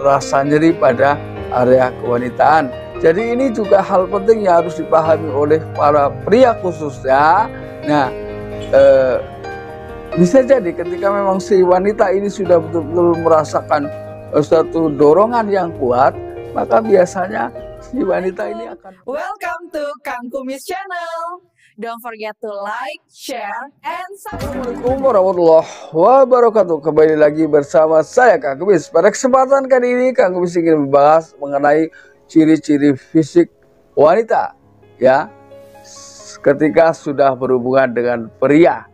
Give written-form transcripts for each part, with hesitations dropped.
rasa nyeri pada area kewanitaan. Jadi ini juga hal penting yang harus dipahami oleh para pria khususnya. Nah, bisa jadi ketika memang si wanita ini sudah betul-betul merasakan suatu dorongan yang kuat, maka biasanya si wanita ini akan... Welcome to Kang Kumis Channel. Don't forget to like, share, and subscribe. Assalamualaikum warahmatullahi wabarakatuh. Kembali lagi bersama saya Kang Kumis. Pada kesempatan kali ini Kang Kumis ingin membahas mengenai ciri-ciri fisik wanita ya ketika sudah berhubungan dengan pria.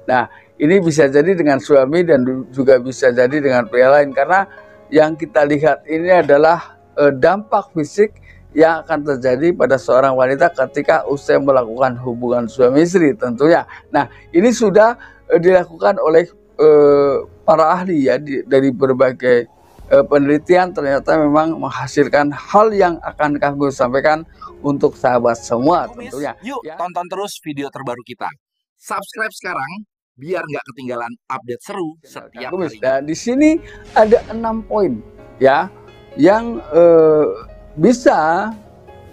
Nah, ini bisa jadi dengan suami dan juga bisa jadi dengan pria lain, karena yang kita lihat ini adalah dampak fisik yang akan terjadi pada seorang wanita ketika usai melakukan hubungan suami istri tentunya. Nah, ini sudah dilakukan oleh para ahli ya dari berbagai penelitian, ternyata memang menghasilkan hal yang akan kami sampaikan untuk sahabat semua tentunya. Yuk tonton terus video terbaru kita. Subscribe sekarang biar nggak ketinggalan update seru setiap hari. Dan di sini ada 6 poin ya yang bisa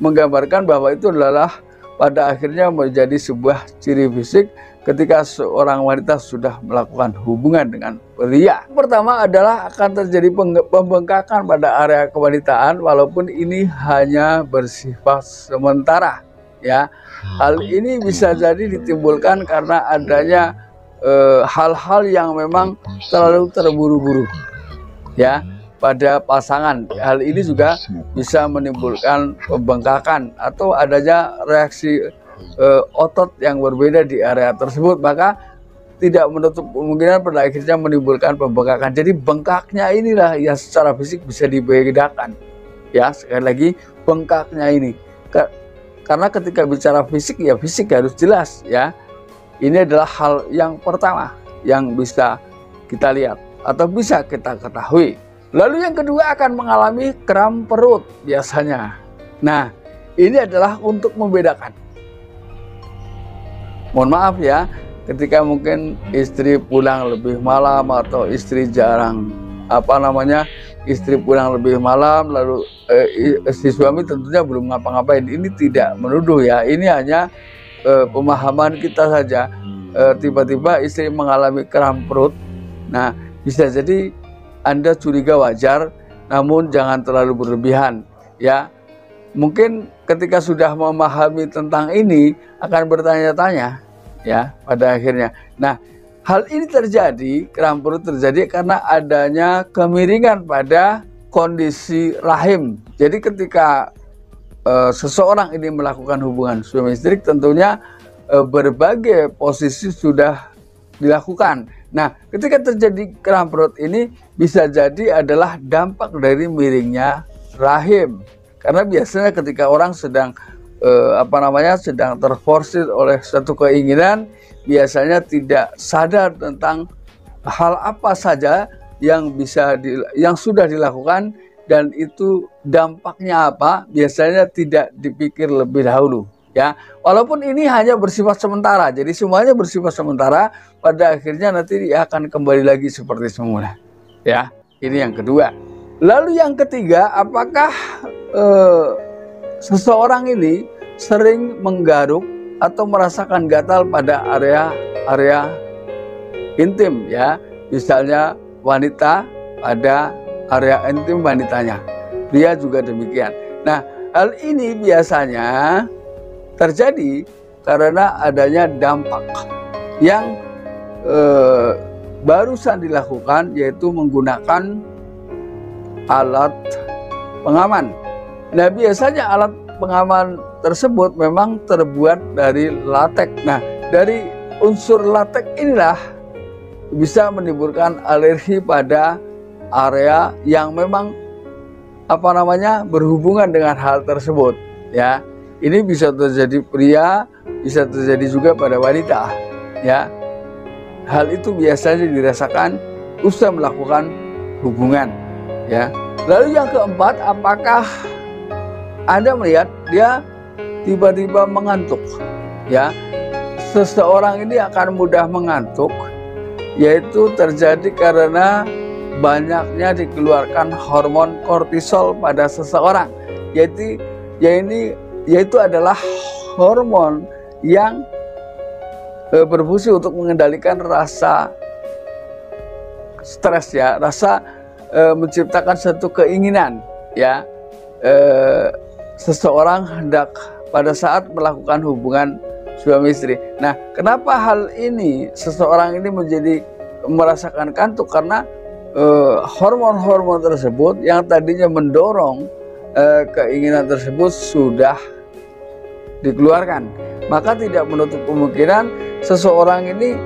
menggambarkan bahwa itu adalah pada akhirnya menjadi sebuah ciri fisik ketika seorang wanita sudah melakukan hubungan dengan pria. Pertama adalah akan terjadi pembengkakan pada area kewanitaan, walaupun ini hanya bersifat sementara ya. Hal ini bisa jadi ditimbulkan karena adanya hal-hal yang memang terlalu terburu-buru ya pada pasangan. Hal ini juga bisa menimbulkan pembengkakan atau adanya reaksi otot yang berbeda di area tersebut, maka tidak menutup kemungkinan pada akhirnya menimbulkan pembengkakan. Jadi bengkaknya inilah yang secara fisik bisa dibedakan ya. Sekali lagi, bengkaknya ini karena ketika bicara fisik ya fisik harus jelas ya. Ini adalah hal yang pertama yang bisa kita lihat atau bisa kita ketahui. Lalu yang kedua akan mengalami kram perut biasanya. Nah, ini adalah untuk membedakan. Mohon maaf ya, ketika mungkin istri pulang lebih malam atau istri jarang istri pulang lebih malam, lalu si suami tentunya belum ngapa-ngapain. Ini tidak menuduh ya, ini hanya pemahaman kita saja. Tiba-tiba istri mengalami kram perut. Nah, bisa jadi Anda curiga wajar, namun jangan terlalu berlebihan ya. Mungkin ketika sudah memahami tentang ini akan bertanya-tanya ya pada akhirnya. Nah, hal ini terjadi, kram perut terjadi karena adanya kemiringan pada kondisi rahim. Jadi ketika seseorang ini melakukan hubungan suami istri, tentunya berbagai posisi sudah dilakukan. Nah, ketika terjadi kram perut ini bisa jadi adalah dampak dari miringnya rahim. Karena biasanya ketika orang sedang sedang terforsir oleh satu keinginan, biasanya tidak sadar tentang hal apa saja yang sudah dilakukan dan itu dampaknya apa, biasanya tidak dipikir lebih dahulu. Ya, walaupun ini hanya bersifat sementara, jadi semuanya bersifat sementara, pada akhirnya nanti dia akan kembali lagi seperti semula. Ya, ini yang kedua. Lalu yang ketiga, apakah seseorang ini sering menggaruk atau merasakan gatal pada area intim ya, misalnya wanita pada area intim wanitanya, pria juga demikian. Nah, hal ini biasanya terjadi karena adanya dampak yang barusan dilakukan, yaitu menggunakan alat pengaman. Nah, biasanya alat pengaman tersebut memang terbuat dari latek. Nah, dari unsur latek inilah bisa menimbulkan alergi pada area yang memang berhubungan dengan hal tersebut ya. Ini bisa terjadi pria, bisa terjadi juga pada wanita ya. Hal itu biasanya dirasakan usai melakukan hubungan ya. Lalu yang keempat, apakah Anda melihat dia tiba-tiba mengantuk ya. Seseorang ini akan mudah mengantuk, yaitu terjadi karena banyaknya dikeluarkan hormon kortisol pada seseorang, yaitu adalah hormon yang berfungsi untuk mengendalikan rasa stres ya, rasa menciptakan satu keinginan ya, seseorang hendak pada saat melakukan hubungan suami istri. Nah, kenapa hal ini seseorang ini menjadi merasakan kantuk? Karena hormon-hormon tersebut yang tadinya mendorong keinginan tersebut sudah dikeluarkan. Maka tidak menutup kemungkinan seseorang ini,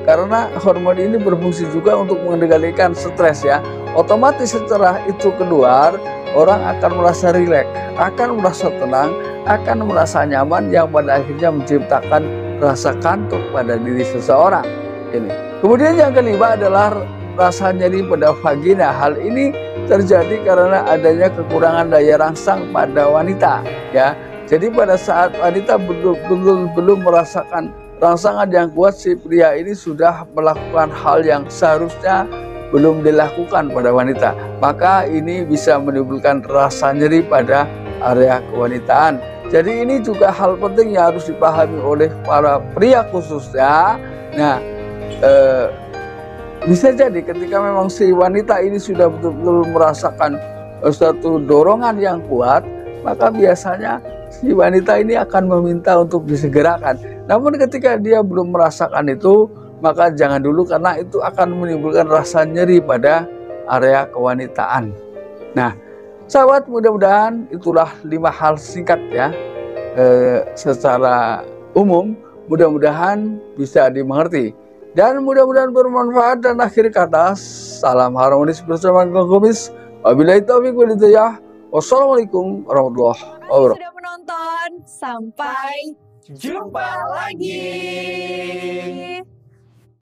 karena hormon ini berfungsi juga untuk mengendalikan stres ya, otomatis setelah itu keluar, orang akan merasa rileks, akan merasa tenang, akan merasa nyaman, yang pada akhirnya menciptakan rasa kantuk pada diri seseorang ini. Kemudian yang kelima adalah rasa nyeri pada vagina. Hal ini terjadi karena adanya kekurangan daya rangsang pada wanita ya. Jadi pada saat wanita belum merasakan rangsangan yang kuat, si pria ini sudah melakukan hal yang seharusnya belum dilakukan pada wanita. Maka ini bisa menimbulkan rasa nyeri pada area kewanitaan. Jadi ini juga hal penting yang harus dipahami oleh para pria khususnya. Nah, bisa jadi ketika memang si wanita ini sudah betul-betul merasakan suatu dorongan yang kuat, maka biasanya si wanita ini akan meminta untuk disegerakan. Namun ketika dia belum merasakan itu, maka jangan dulu, karena itu akan menimbulkan rasa nyeri pada area kewanitaan. Nah, sahabat, mudah-mudahan itulah 5 hal singkat ya, secara umum, mudah-mudahan bisa dimengerti. Dan mudah-mudahan bermanfaat. Dan akhir kata, salam harmonis bersama Kang Kumis. Wabillahi taufiq wal hidayah. Wassalamualaikum warahmatullahi wabarakatuh. Sudah menonton, sampai jumpa lagi.